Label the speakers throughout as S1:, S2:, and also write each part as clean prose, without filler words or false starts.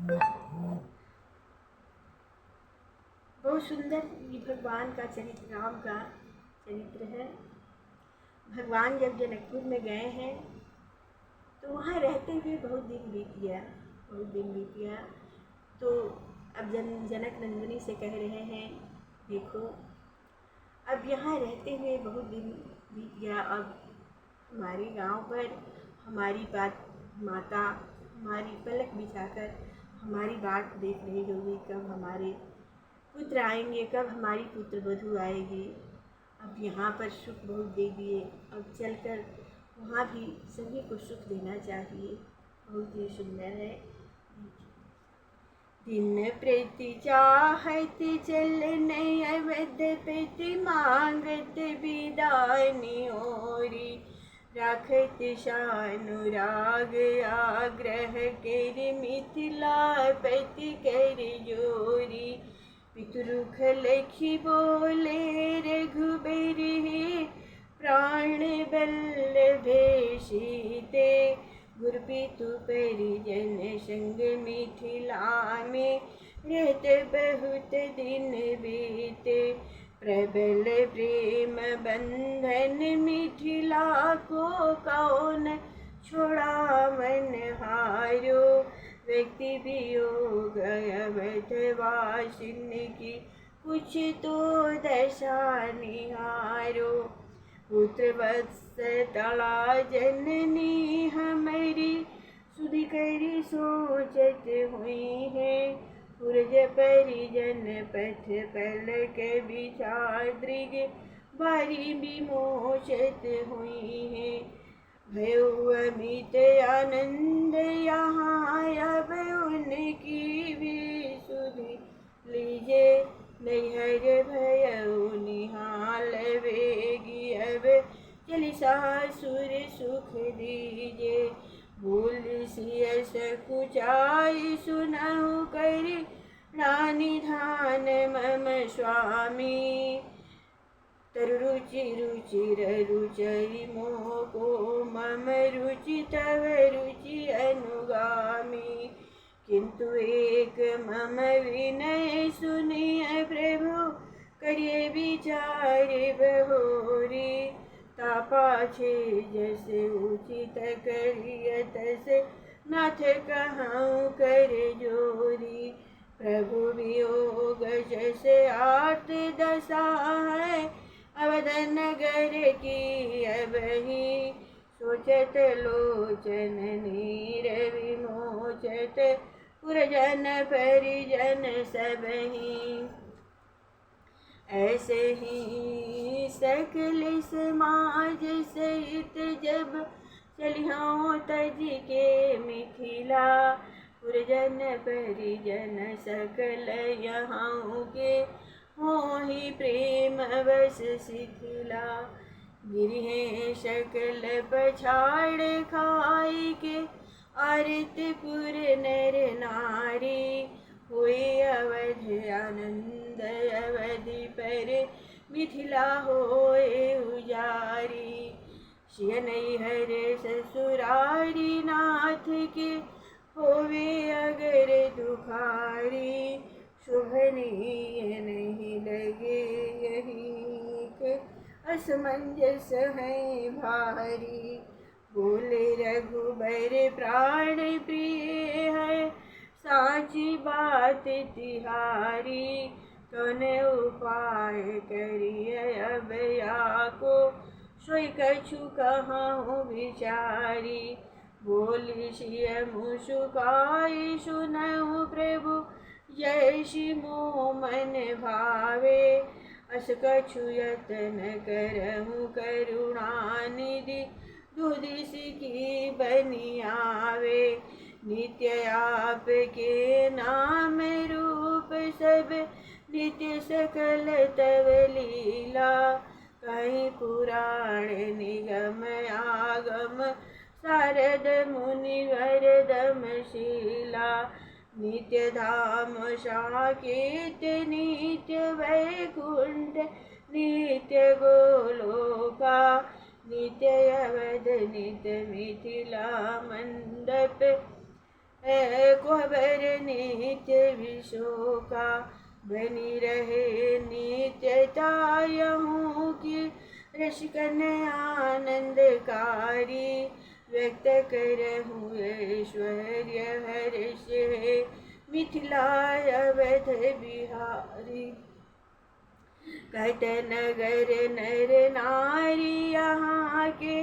S1: बहुत सुंदर ये भगवान का चरित्र, राम का चरित्र है। भगवान जब जनकपुर में गए हैं तो वहाँ रहते हुए बहुत दिन बीत गया। तो अब जनक नंदिनी से कह रहे हैं, देखो अब यहाँ रहते हुए बहुत दिन बीत गया, अब हमारे गांव पर हमारी माता हमारी पलक बिछाकर हमारी बाट देख रही होगी, कब हमारे पुत्र आएंगे, कब हमारी पुत्र वधू आएगी। अब यहाँ पर सुख बहुत दे दिए, अब चलकर वहाँ भी सभी को सुख देना चाहिए। बहुत ही सुंदर है। दिन प्रति चाहत चलने अवध प्रति मांगत विदानी ओरी, राखत शानुराग आग्रह कर मिथिला पति कर जोरी। पितरुख लखी बोले रघुबर हे, प्राण बल्लभे सीते। गुरपितु परिजन संग मिथिला में, रहत बहुत दिन बीते। प्रबल प्रेम बंधन मिथिला को, कौन छोड़ावन हारो। व्यक्ति वियोग अवधवासिन की, कुछ तो दशा निहारो। पुत्र वत्स तला जननी हमारी, सुधि करी सोचत हुई है। पुरज परिजन पथ पलक बिचादृग, बारी विमोचत हुई है। भयो अमित आनंद यहाँ, अब उनकी भी सुधि लीजे। नैहर भयो निहाल वेगी, अब चली सासुर सुख दीजे। भूल सिय सकुचाई सुनहु करी, रानी धान मम स्वामी। तरु रुचि रुचिर रुचि मोह को, मम रुचि तव रुचि अनुगामी। किंतु एक मम विनय सुनिय प्रभु, करिए विचार बहोरी। तापाछे जस उचित करिय तस, नाथ कहूँ कर जोरी। प्रभु वियोग जस आर्त दशा है, अवध नगर की अबही। सोचत लोचन नीर विमोचत, पुरजन परिजन सबही। ऐसे ही सकल समाज सहित, जब चलियों तज के मिथिला। पुरजन परिजन सकल यहाँ के, मोहि प्रेम बस शिथिला। गिरिहे सकल पछाड़ खाई के, आरतपुर नर नारी। हुए अवध आनंद अवधि पर, मिथिला होए उजारी। सिय नैहर ससुरारी नाथ के, होवे अगर दुखारी। शोभनीय नहीं लगे यही, असमंजस है भारी। बोले रघुबर प्राण प्रिय है, साची बात तिहारी। कौन उपाय करिए अब याको, सोई कछु कहूँ विचारी। बोली सिय मुसुकाई सुनहु प्रभु, जैसी मोह मन भावे। अस कछु यतन करहु करुणा निधि, दुदिस की बनियावे। नित्य आपके नाम रूप सब, नित्य सकल तव लीला। कहीं पुराण निगम आगम, शारद मुनि वरदम शीला। नित्य धाम साकेत नित्य वैकुंठ, नित्य गोलोका। नित्य अवध नित्य मिथिला मंडप, को कोहबर नित्य विशोका बनी रहे नित्यतायहूँ की रसिकन आनंदकारी व्यक्त करहूँ ऐश्वर्य हर्ष है मिथिला अवध बिहारी। कहत नगर नर नारी यहाँ के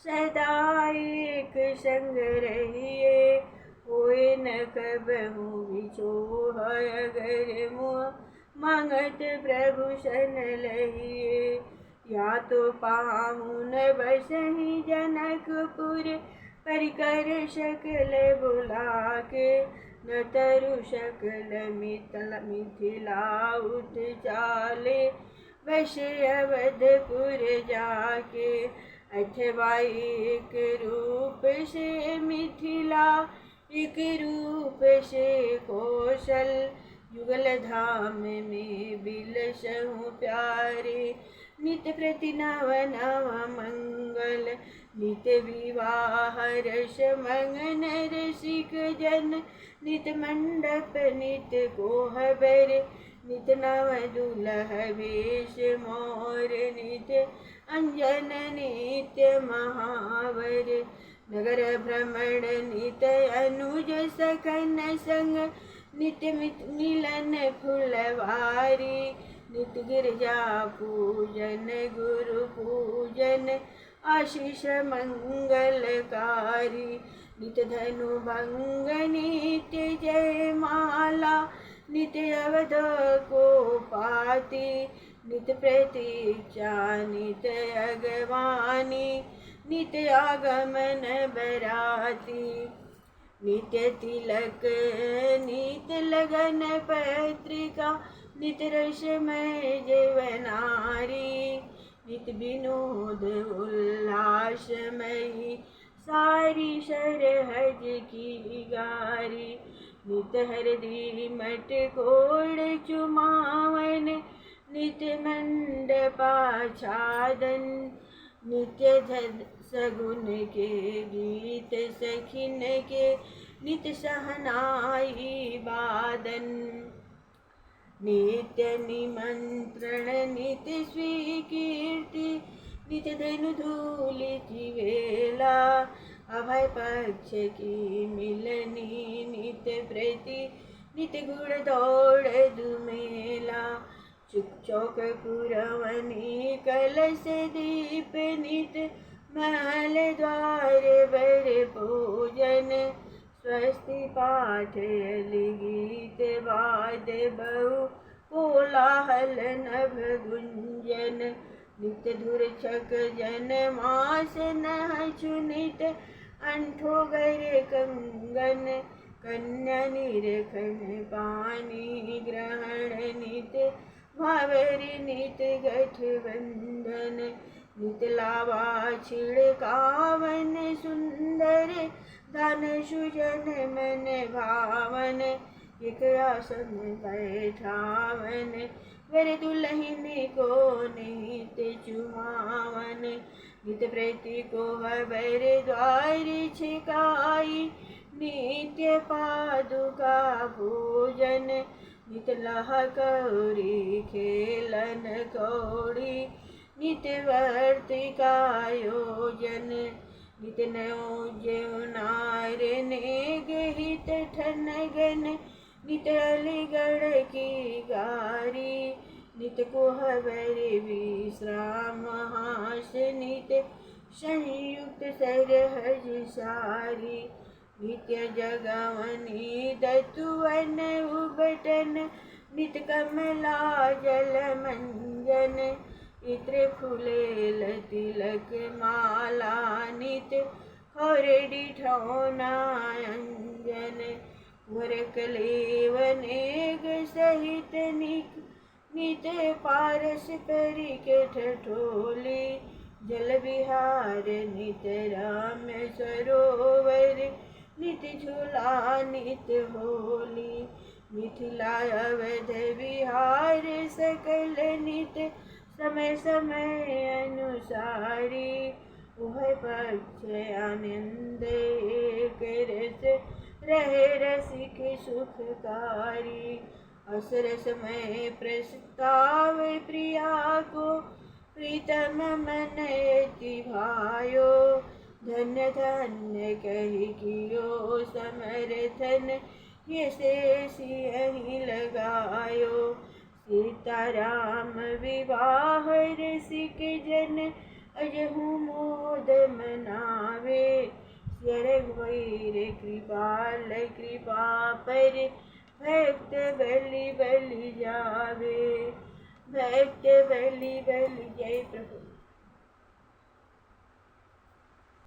S1: सदा एक संग रहिए होए न कबहू बिछोह अगर मुँह मांगत प्रभु शन लहिए। या तो पाहुन बसहि जनकपुर परिकर सकल बुला के न तरु सकल मिथिला उठ चाले बस अवधपुर जाके। अथवा एक रूप से मिथिला एक रूप से कौशल युगल धाम में बिलसहु प्यारे नित प्रति नव नव मंगल नित विवाह रस मंगन रसिक जन नित मंडप नित कोहबर नित नव दुलह वेश मोर नित अंजन नित्य महावर। नगर भ्रमण नित अनुज सखन संग नित्य मिलन फुलवारी नित्य गिरजा पूजन गुरु पूजन आशीष मंगलकारी नित्य धनु भंग नित्य जयमाला नित्य अवध को पाती नित्य प्रतीक्षा नित्य अगवानी नित्य आगमन बराती नित्य तिलक नित्य लगन पत्रिका नित्य रसमय जीवनारी नित्य विनोद उल्लासमयी सारी सरहज की गारी नित्य हरदी मटकोड़ चुमावन नित्य मंडपाच्छादन नित्य सगुन के गीत सखिन के नित्य सहनाई वादन नित्य निमंत्रण नित्य स्वीकीर्ति नित्य धनु धूलि वेला अभय पक्ष की मिलनी नित्य प्रति नित्य गुण दौड़ दुमेला चुप चौक पुरवनी कलश दीप नित महल द्वार बर पूजन स्वस्ति पाठ गीत वाद बहु कोलाहल नभ गुंजन नित्य धुरछक जन मास नह चुनित अंठो गर कंगन कन्या निरखन पानी ग्रहण नित भावरी नित गठबंधन नित लावा छिड़कावन सुंदर धन सुजन मन भावन एक आसन बैठावन वर दुल्हन को नित चुमावन नित प्रति को वर द्वार छिकाई नित्य पादुका भोजन नित लह कौरी खेलन कौड़ी नित वर्तिका योजन नित नयो ज्योनार नेग हित ठनगन नित अलीगढ़ की गारी नित कोहबर विश्राम हास नित संयुक्त सरहज सारी नित्य जगवनी दतुवन उबटन नित कमला जल मंजन इत्र फुलेल तिलक माला नित खौरडी ठौना अंजन वर कलेवनेग सहित नित पारस परिक ठठोली जल विहार नित राम सरोवर नित झूला नित होली मिथिला अवध विहार सकल नित समय समय अनुसारी उभय पक्ष आनंद एक रस रहे रसिक सुखकारी। असरस में प्रस्ताव प्रिया को, प्रीतम मन अति भायो। धन्य धन्य कहि कियो समर्थन, ये शेष यहीं लगायो। सीताराम विवाह रसिक जन, अजहु मोद मनावे। रघुवीर कृपाल कृपा पर, भक्त बलि बलि जावे। भक्त बलि बलि। जय प्रभु।